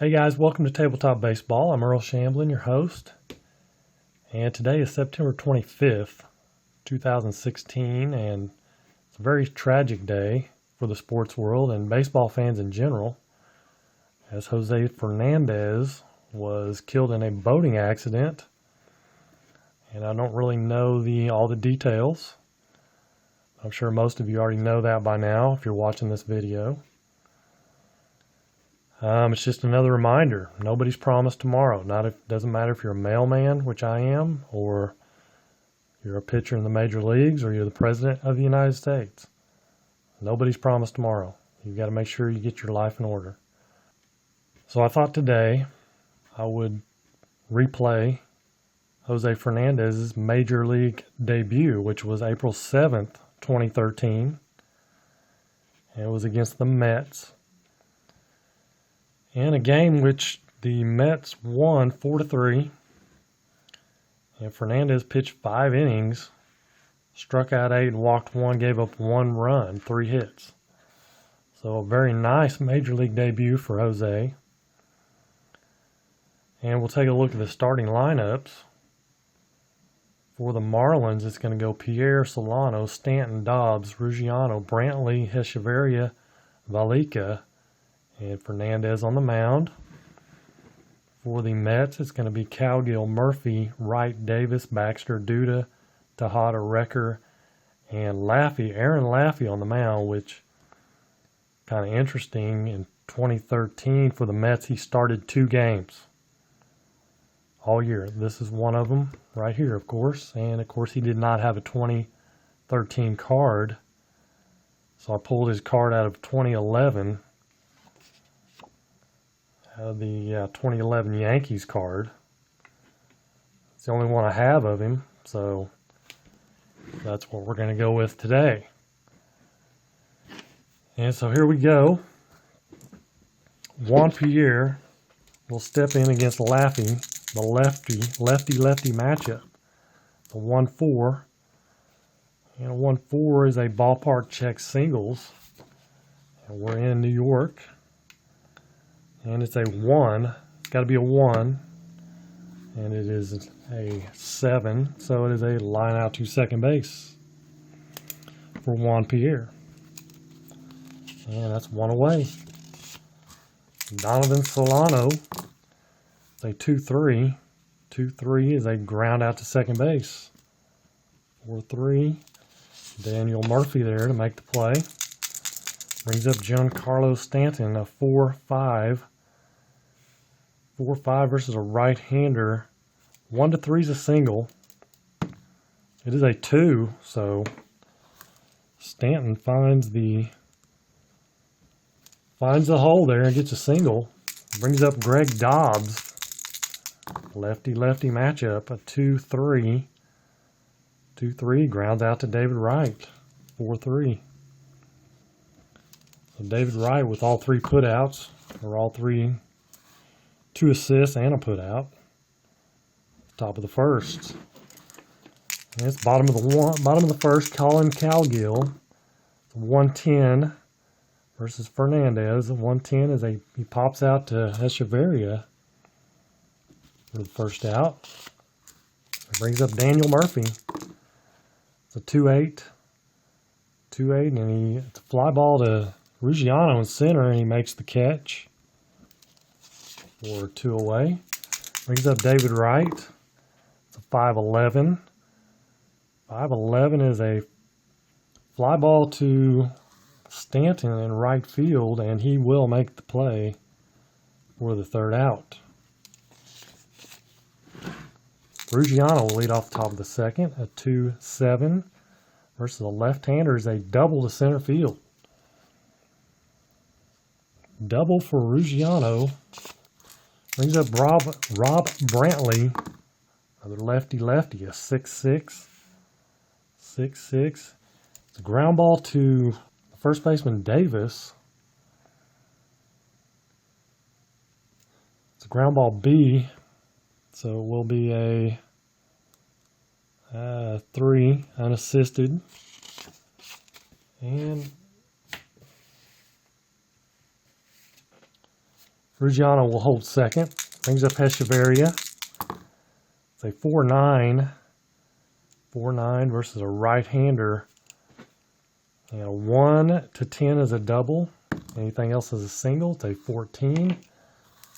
Hey guys, welcome to Tabletop Baseball. I'm Earl Shamblin, your host, and today is September 25th, 2016, and it's a very tragic day for the sports world and baseball fans in general, as Jose Fernandez was killed in a boating accident, and I don't really know all the details. I'm sure most of you already know that by now if you're watching this video. It's just another reminder. Nobody's promised tomorrow. Doesn't matter if you're a mailman, which I am, or you're a pitcher in the major leagues, or you're the president of the United States. Nobody's promised tomorrow. You've got to make sure you get your life in order. So I thought today I would replay Jose Fernandez's major league debut, which was April 7th, 2013. And it was against the Mets. In a game which the Mets won 4-3, and Fernandez pitched 5 innings, struck out 8 and walked 1, gave up 1 run, 3 hits. So a very nice major league debut for Jose. And we'll take a look at the starting lineups. For the Marlins, it's going to go Pierre, Solano, Stanton, Dobbs, Ruggiano, Brantley, Hechavarria, Valika, and Fernandez on the mound. For the Mets, it's going to be Cowgill, Murphy, Wright, Davis, Baxter, Duda, Tejada, Recker, and Laffey, Aaron Laffey on the mound, which kind of interesting. In 2013 for the Mets, he started 2 games all year. This is one of them right here, of course. And, of course, he did not have a 2013 card. So I pulled his card out of 2011. The 2011 Yankees card. It's the only one I have of him, so that's what we're going to go with today. And so here we go. Juan Pierre will step in against Laffey, the lefty matchup. The 1-4. And a 1-4 is a ballpark check singles. And we're in New York. And it's a 1. It's got to be a 1. And it is a 7. So it is a line out to second base for Juan Pierre. And that's 1 away. Donovan Solano. It's a 2-3. 2-3 is a ground out to second base. 4-3. Daniel Murphy there to make the play. Brings up Giancarlo Stanton, a 4-5. 4-5 versus a right-hander. 1-3 is a single. It is a 2, so Stanton finds the hole there and gets a single. Brings up Greg Dobbs. Lefty-lefty matchup, a 2-3. 2-3 grounds out to David Wright. 4-3. So David Wright with all 3 putouts, or all 3, 2 assists and a putout. Top of the first. And it's bottom of the first. Colin Cowgill, 110 versus Fernandez. 110 is he pops out to Hechavarria for the first out. It brings up Daniel Murphy. It's a 2-8. 2-8, and it's a fly ball to Ruggiano in center, and he makes the catch for 2 away. Brings up David Wright. It's a 5-11. 5-11 is a fly ball to Stanton in right field, and he will make the play for the 3rd out. Ruggiano will lead off the top of the 2nd, a 2-7 versus a left-hander is a double to center field. Double for Ruggiano. Brings up Rob Brantley, another lefty, a 6-6. 6-6. It's a ground ball to first baseman Davis. It's a ground ball B, so it will be a 3 unassisted. And Ruggiano will hold second. Brings up Hechevarria. It's a 4-9. 4-9 versus a right-hander. And a 1 to 10 is a double. Anything else is a single. It's a 14.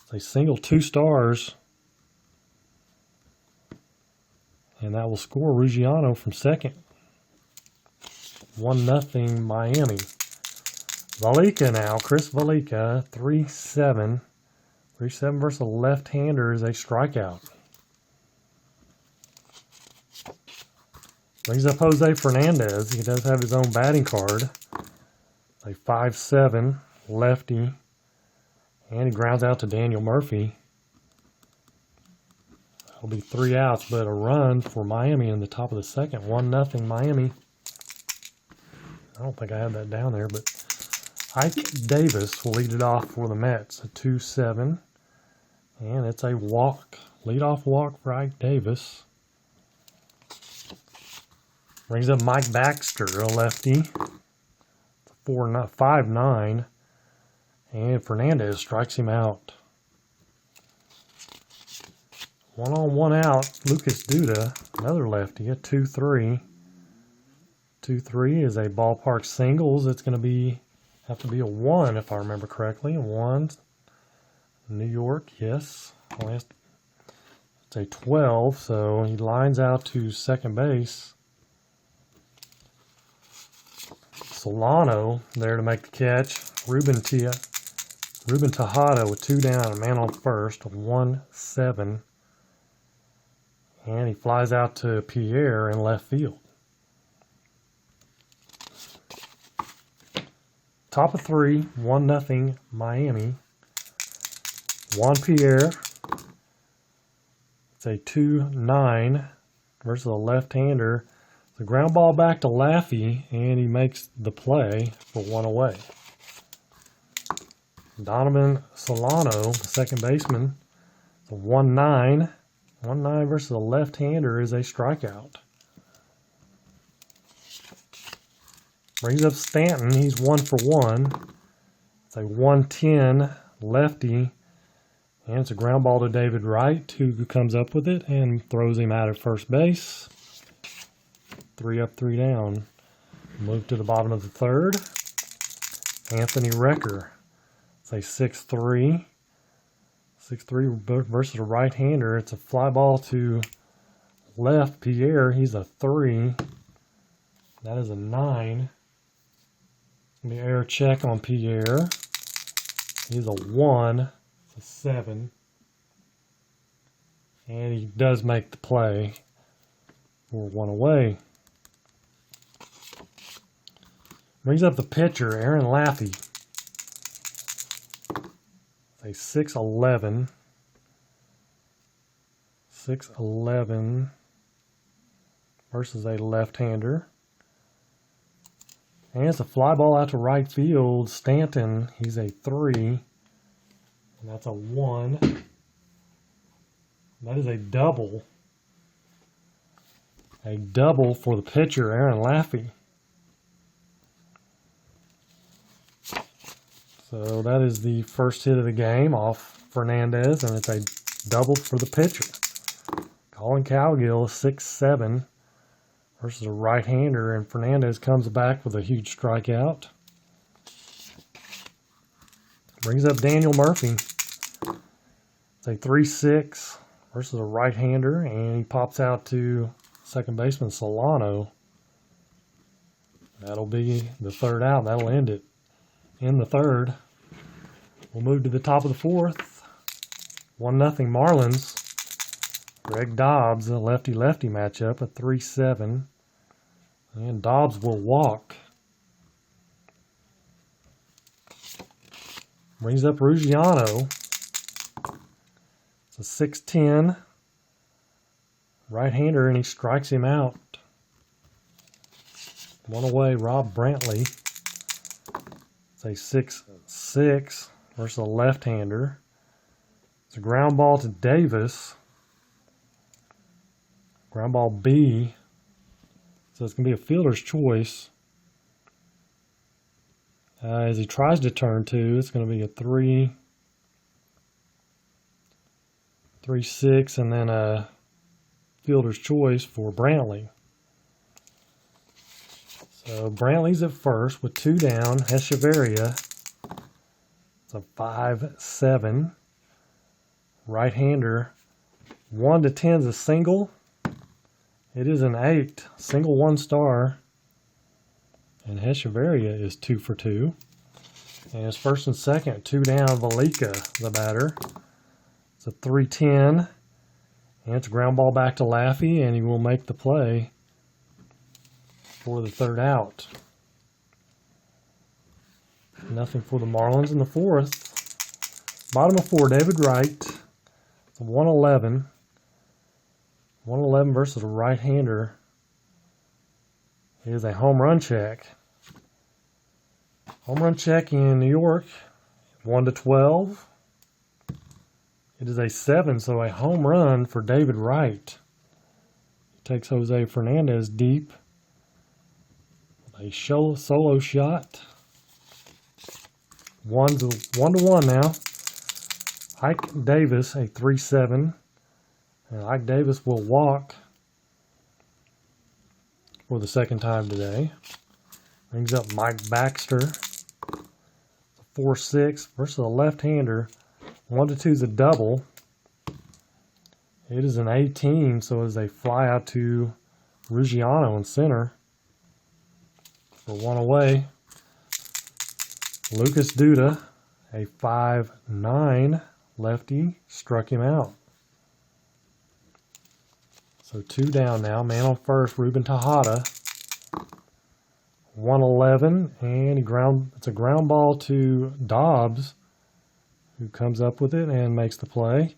It's a single 2 stars. And that will score Ruggiano from second. 1-0 Miami. Valika now. Chris Valika, 3-7. 3-7 versus a left-hander is a strikeout. Brings up Jose Fernandez. He does have his own batting card. A 5-7 lefty. And he grounds out to Daniel Murphy. That'll be 3 outs, but a run for Miami in the top of the second. 1-0 Miami. I don't think I had that down there, but Ike Davis will lead it off for the Mets. A 2-7. And it's a walk. Leadoff walk for Ike Davis. Brings up Mike Baxter, a lefty. 5-9. And Fernandez strikes him out. 1 on 1 out. Lucas Duda, another lefty, a 2-3. 2-3 is a ballpark singles. It's going to have to be a 1 if I remember correctly. A 1. New York, yes. It's a 12, so he lines out to second base. Solano there to make the catch. Ruben Tejada with 2 down, a man on first, 1-7. And he flies out to Pierre in left field. Top of 3, 1-0 Miami. Juan Pierre. It's a 2-9 versus a left-hander. The ground ball back to Laffey, and he makes the play for 1 away. Donovan Solano, the second baseman, the 1-9. 1-9 versus a left-hander is a strikeout. Brings up Stanton. He's 1 for 1. It's a 1-10 lefty. And it's a ground ball to David Wright, who comes up with it and throws him out at first base. 3 up, 3 down. Move to the bottom of the third. Anthony Recker. It's a 6-3. 6-3 versus a right-hander. It's a fly ball to left Pierre. He's a 3. That is a 9. The air check on Pierre. He's a 1. It's a 7. And he does make the play for 1 away. Brings up the pitcher, Aaron Laffey. A 6-11. 6-11 versus a left-hander. And it's a fly ball out to right field. Stanton, he's a 3. And that's a 1. That is a double. A double for the pitcher, Aaron Laffey. So that is the first hit of the game off Fernandez, and it's a double for the pitcher. Colin Cowgill, 6-7 versus a right-hander, and Fernandez comes back with a huge strikeout. Brings up Daniel Murphy. It's a 3-6 versus a right-hander, and he pops out to second baseman Solano. That'll be the third out. That'll end it in the third. We'll move to the top of the fourth. 1-0 Marlins. Greg Dobbs, a lefty-lefty matchup, a 3-7. And Dobbs will walk. Brings up Ruggiano. It's a 6-10 right-hander, and he strikes him out. 1 away, Rob Brantley. It's a 6-6 versus a left-hander. It's a ground ball to Davis. Ground ball B. So it's going to be a fielder's choice. As he tries to turn 2, it's going to be a 3. 3-6, and then a fielder's choice for Brantley. So Brantley's at first with 2 down. Echeverria. It's a 5-7. Right-hander. 1 to 10 is a single. It is an 8. Single 1 star. And Echeverria is 2 for 2. And it's first and second. 2 down. Valika, the batter. It's a 3-10. And it's a ground ball back to Laffey, and he will make the play for the 3rd out. Nothing for the Marlins in the 4th. Bottom of 4, David Wright. It's a 111. 111 versus a right-hander. It is a home run check. Home run check in New York, 1 to 12. It is a 7, so a home run for David Wright. He takes Jose Fernandez deep. A solo shot. 1 to 1 now. Ike Davis, a 3-7. And Ike Davis will walk for the 2nd time today. Brings up Mike Baxter. 4-6 versus a left-hander. 1 to 2 is a double. It is an 18, so it is a fly out to Ruggiano in center. For 1 away. Lucas Duda, a 5-9 lefty, struck him out. So 2 down now. Man on first, Ruben Tejada. 111, and it's a ground ball to Dobbs, who comes up with it and makes the play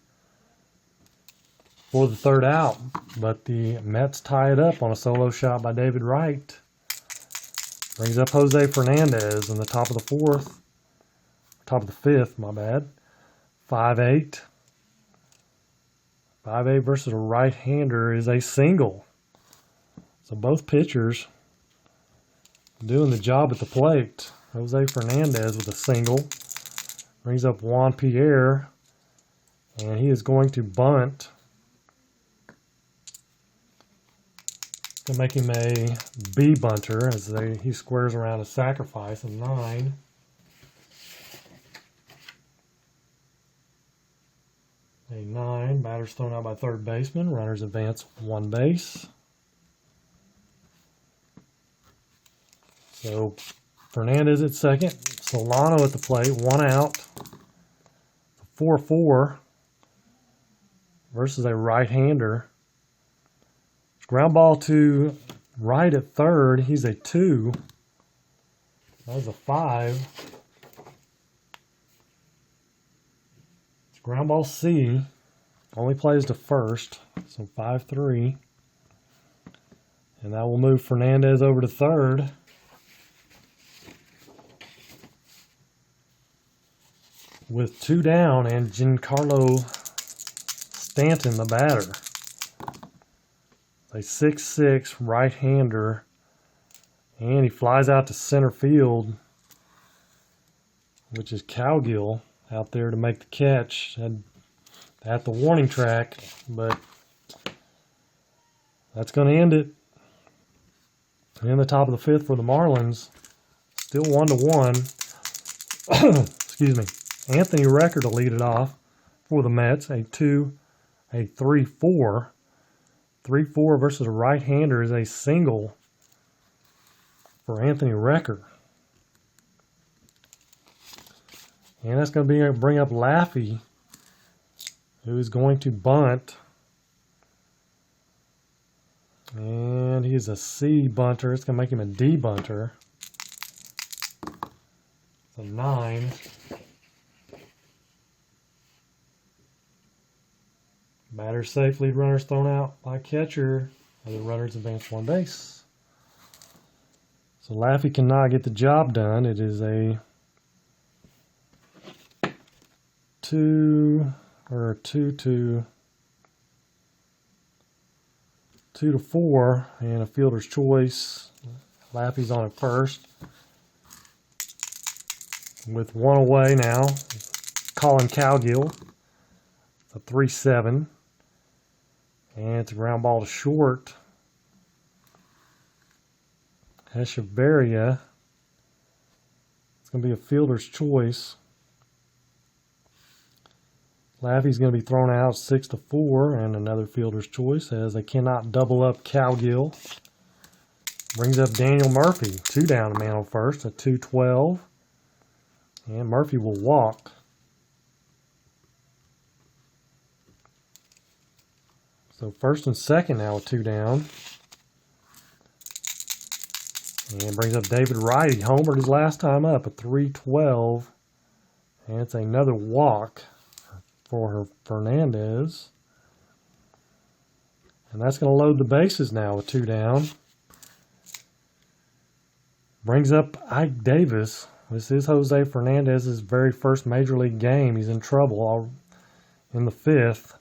for the 3rd out. But the Mets tie it up on a solo shot by David Wright. Brings up Jose Fernandez in the top of the 4th. Top of the 5th, my bad. 5-8. 5-8 versus a right-hander is a single. So both pitchers doing the job at the plate. Jose Fernandez with a single. Brings up Juan Pierre. And he is going to bunt to make him a B bunter as he squares around a sacrifice. A 9. A 9. Batter's thrown out by 3rd baseman. Runners advance 1 base. So Fernandez at second. Solano at the plate. 1 out. 4-4 versus a right-hander. Ground ball to Wright at 3rd. He's a 2. That was a 5. It's ground ball C. Only plays to 1st. So 5-3. And that will move Fernandez over to 3rd. With 2 down, and Giancarlo Stanton, the batter. A 6-6 right-hander, and he flies out to center field, which is Cowgill out there to make the catch and at the warning track, but that's going to end it. In the top of the 5th for the Marlins, still 1-1. Excuse me. Anthony Recker to lead it off for the Mets, a 3-4. 3-4 versus a right-hander is a single for Anthony Recker. And that's going to bring up Laffey, who is going to bunt. And he's a C bunter. It's going to make him a D bunter. It's a 9. Batter safe, lead runners thrown out by catcher. Other runners advance 1 base. So Laffey cannot get the job done. It is a 2 to 4 and a fielder's choice. Laffey's on at first. With 1 away now, Colin Cowgill. It's a 3-7. And it's a ground ball to short. Hechevarria. It's going to be a fielder's choice. Laffey's going to be thrown out 6-4, and another fielder's choice as they cannot double up Cowgill. Brings up Daniel Murphy, 2 down, man on first, a 2-12. And Murphy will walk. So first and second now with 2 down. And brings up David Wright. He homered his last time up, a 3-12. And it's another walk for Fernandez. And that's going to load the bases now with 2 down. Brings up Ike Davis. This is Jose Fernandez's very first Major League game. He's in trouble in the 5th.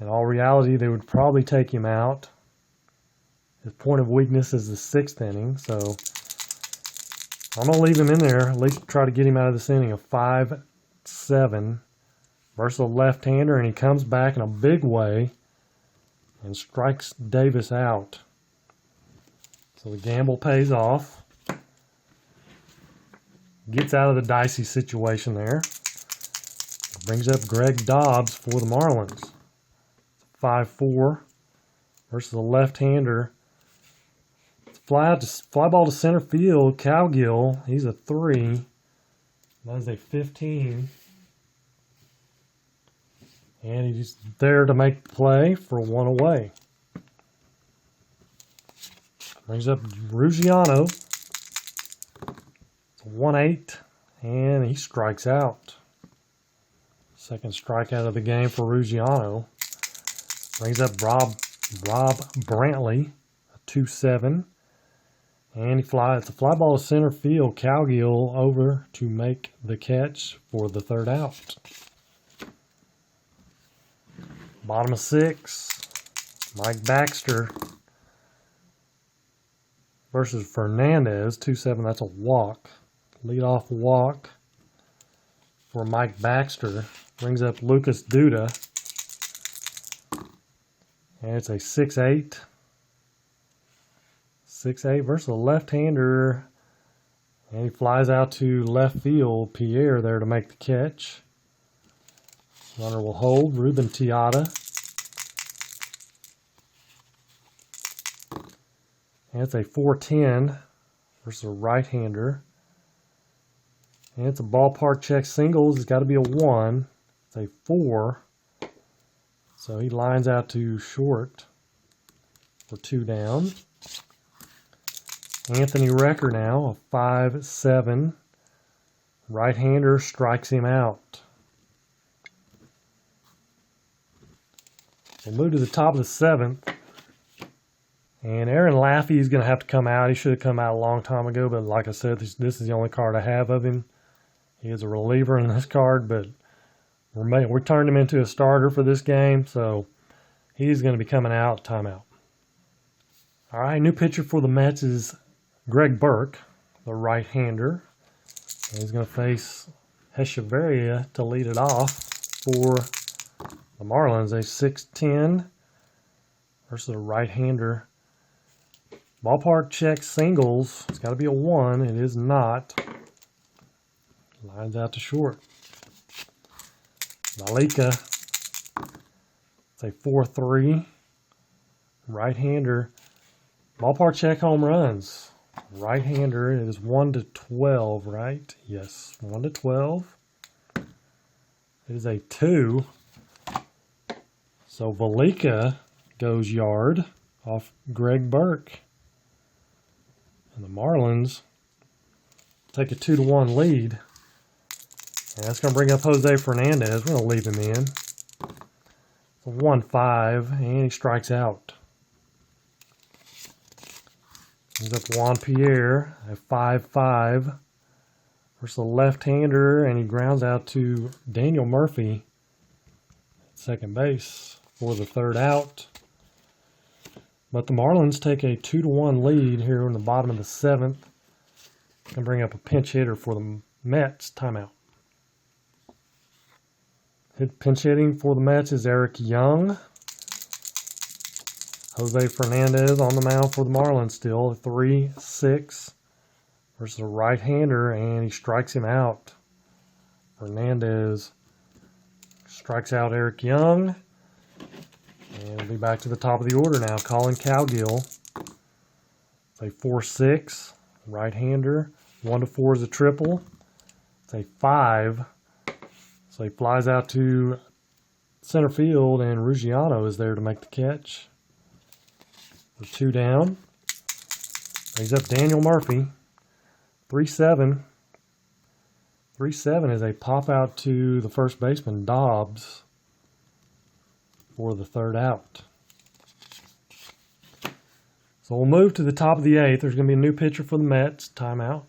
In all reality, they would probably take him out. His point of weakness is the 6th inning, so I'm going to leave him in there, at least try to get him out of this inning. A 5-7 versus a left-hander, and he comes back in a big way and strikes Davis out. So the gamble pays off. Gets out of the dicey situation there. Brings up Greg Dobbs for the Marlins. 5-4 versus a left-hander. Fly ball to center field. Cowgill, he's a 3. That is a 15. And he's there to make the play for 1 away. Brings up Ruggiano. It's a 1-8. And he strikes out. Second strikeout of the game for Ruggiano. Brings up Rob Brantley, a 2-7. And it's a fly ball to center field. Cowgill over to make the catch for the 3rd out. Bottom of 6, Mike Baxter versus Fernandez, 2-7. That's a walk. Leadoff walk for Mike Baxter. Brings up Lucas Duda. And it's a 6-8. 6-8 versus a left-hander. And he flies out to left field. Pierre there to make the catch. Runner will hold. Ruben Tiata. And it's a 4-10 versus a right-hander. And it's a ballpark check singles. It's got to be a 1. It's a 4. So he lines out to short for 2 down. Anthony Recker now, a 5-7. Right-hander strikes him out. We'll move to the top of the 7th. And Aaron Laffey is going to have to come out. He should have come out a long time ago, but like I said, this is the only card I have of him. He is a reliever in this card, but we turned him into a starter for this game, so he's going to be coming out, timeout. All right, new pitcher for the Mets is Greg Burke, the right-hander. And he's going to face Hechevarria to lead it off for the Marlins. A 6-10 versus a right-hander. Ballpark check singles. It's got to be a 1. It is not. Lines out to short. Valika. It's a 4-3. Right-hander. Ballpark check home runs. Right-hander, it is 1-12, right? Yes, 1-12. It is a 2. So Valika goes yard off Greg Burke. And the Marlins take a 2-1 lead. And that's going to bring up Jose Fernandez. We're going to leave him in. It's a 1-5, and he strikes out. Brings up Juan Pierre, a 5-5 versus a left-hander, and he grounds out to Daniel Murphy at second base for the 3rd out. But the Marlins take a 2-1 lead here in the bottom of the 7th. And bring up a pinch hitter for the Mets. Timeout. Pinch hitting for the Mets is Eric Young. Jose Fernandez on the mound for the Marlins still. 3-6 versus a right-hander, and he strikes him out. Fernandez strikes out Eric Young. And we'll be back to the top of the order now. Colin Cowgill. It's a 4-6 right-hander. 1-4 is a triple. It's a 5. So he flies out to center field, and Ruggiano is there to make the catch. For 2 down. Brings up Daniel Murphy. 3-7. 3-7 is a pop out to the first baseman, Dobbs, for the 3rd out. So we'll move to the top of the 8th. There's going to be a new pitcher for the Mets. Timeout.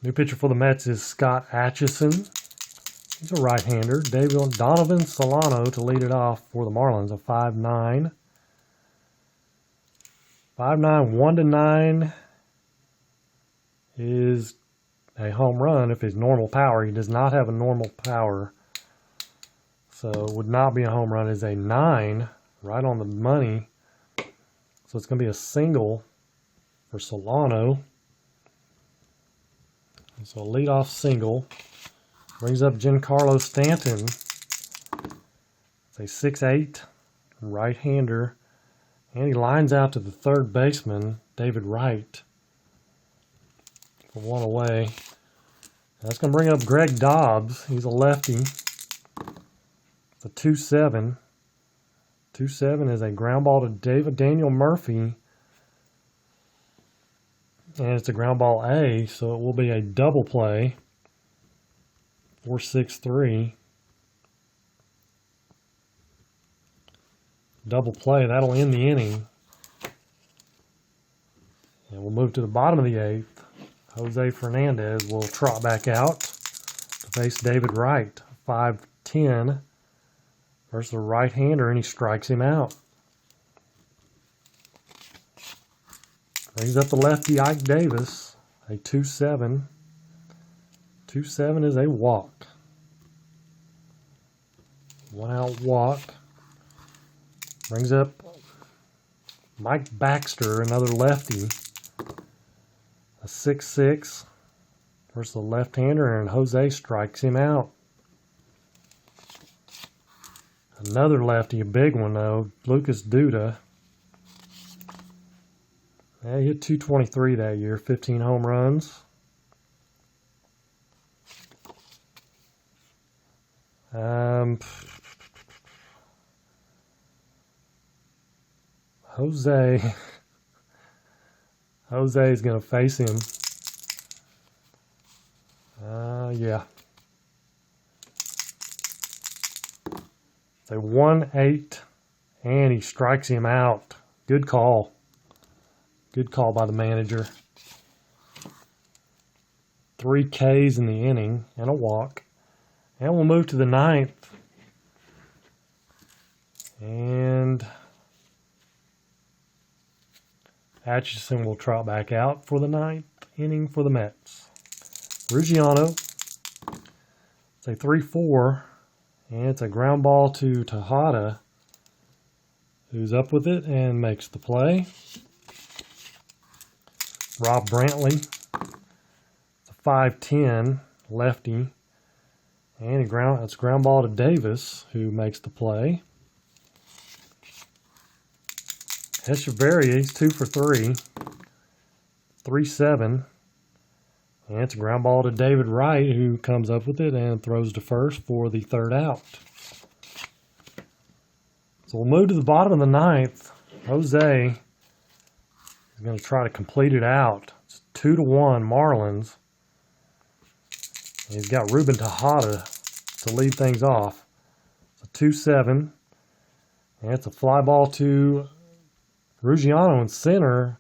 New pitcher for the Mets is Scott Atchison. He's a right-hander. Donovan Solano to lead it off for the Marlins. A 5-9. 5-9, 1-9 is a home run if it's normal power. He does not have a normal power, so it would not be a home run. It's a 9, right on the money. So it's going to be a single for Solano. And so a leadoff single brings up Giancarlo Stanton. It's a 6-8 right-hander. And he lines out to the third baseman, David Wright, for 1 away. That's going to bring up Greg Dobbs. He's a lefty. It's a 2-7. 2-7 is a ground ball to Daniel Murphy. And it's a ground ball A, so it will be a double play. 4-6-3. Double play, that'll end the inning. And we'll move to the bottom of the 8th. Jose Fernandez will trot back out to face David Wright. 5-10 versus a right-hander, and he strikes him out. Brings up the lefty Ike Davis. A 2-7. 2-7 is a walk. 1-out walk. Brings up Mike Baxter, another lefty. A 6-6 versus a left-hander, and Jose strikes him out. Another lefty, a big one though, Lucas Duda. Yeah, he hit 223 that year, 15 home runs. Jose is going to face him. Yeah. It's a 1-8, and he strikes him out. Good call. Good call by the manager. 3 Ks in the inning and a walk. And we'll move to the 9th. And Atchison will trot back out for the 9th inning for the Mets. Ruggiano. It's a 3-4. And it's a ground ball to Tejada, who's up with it and makes the play. Rob Brantley. It's a 5-10 lefty. And it's a ground ball to Davis, who makes the play. Echeverria, he's 2 for 3. 3-7. And it's a ground ball to David Wright, who comes up with it and throws to first for the 3rd out. So we'll move to the bottom of the 9th. Jose is going to try to complete it out. It's 2-1 Marlins. And he's got Ruben Tejada to lead things off. It's a 2-7. And it's a fly ball to Ruggiano in center.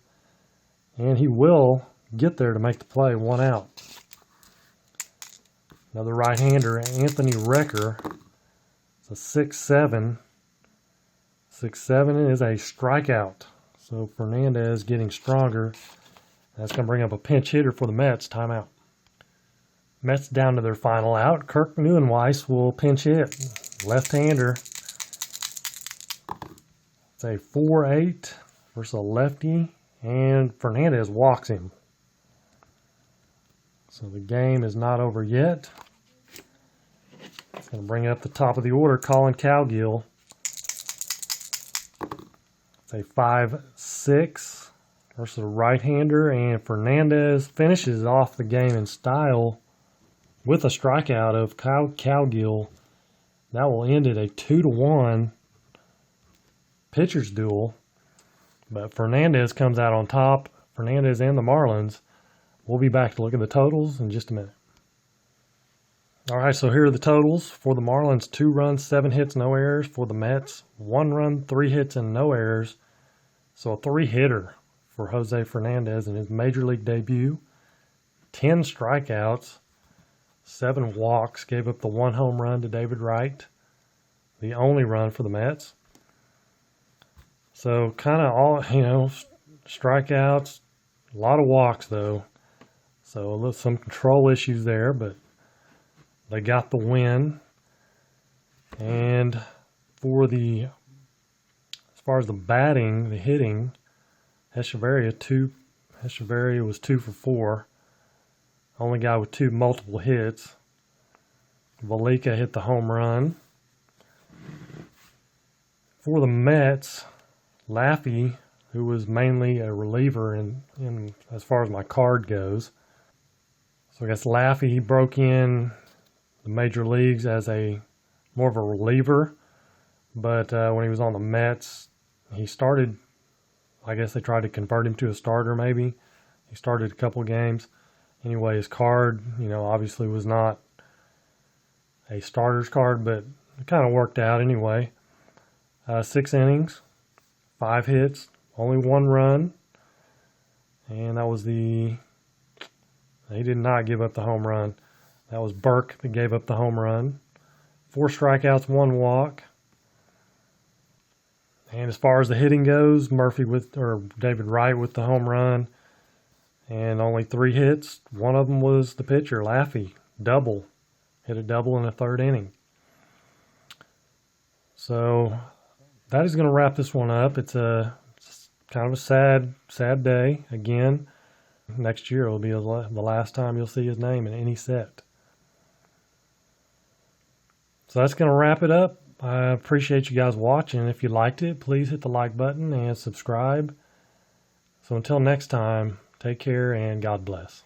And he will get there to make the play. 1 out. Another right-hander, Anthony Recker. It's a 6-7. 6-7 is a strikeout. So Fernandez getting stronger. That's going to bring up a pinch hitter for the Mets. Timeout. Mets down to their final out. Kirk Neuenweiss will pinch hit. Left-hander. It's a 4-8 versus a lefty, and Fernandez walks him. So the game is not over yet. It's going to bring it up the top of the order. Colin Cowgill. It's a 5-6 versus a right-hander, and Fernandez finishes off the game in style with a strikeout of Cowgill. That will end it a 2-1 pitcher's duel. But Fernandez comes out on top. Fernandez and the Marlins. We'll be back to look at the totals in just a minute. All right, so here are the totals. For the Marlins, 2 runs, 7 hits, no errors. For the Mets, 1 run, 3 hits, and no errors. So a 3-hitter for Jose Fernandez in his major league debut. 10 strikeouts, 7 walks, gave up the 1 home run to David Wright, the only run for the Mets. So kind of all, strikeouts, a lot of walks though. So some control issues there, but they got the win. And for as far as the batting, the hitting, Hechavarria was 2 for 4. Only guy with 2 multiple hits. Valika hit the home run. For the Mets, Laffey, who was mainly a reliever in as far as my card goes. So I guess Laffey, he broke in the major leagues as more of a reliever, but when he was on the Mets, he started. I guess they tried to convert him to a starter. Maybe he started a couple of games. Anyway, his card, obviously was not a starter's card, but it kind of worked out anyway. 6 innings, 5 hits, only 1 run, and that was he did not give up the home run. That was Burke that gave up the home run. 4 strikeouts, 1 walk. And as far as the hitting goes, David Wright with the home run, and only 3 hits. One of them was the pitcher, Laffey, double. Hit a double in the 3rd inning. So that is going to wrap this one up. It's kind of a sad day again. Next year will be the last time you'll see his name in any set. So that's going to wrap it up. I appreciate you guys watching. If you liked it, please hit the like button and subscribe. So until next time, take care and God bless.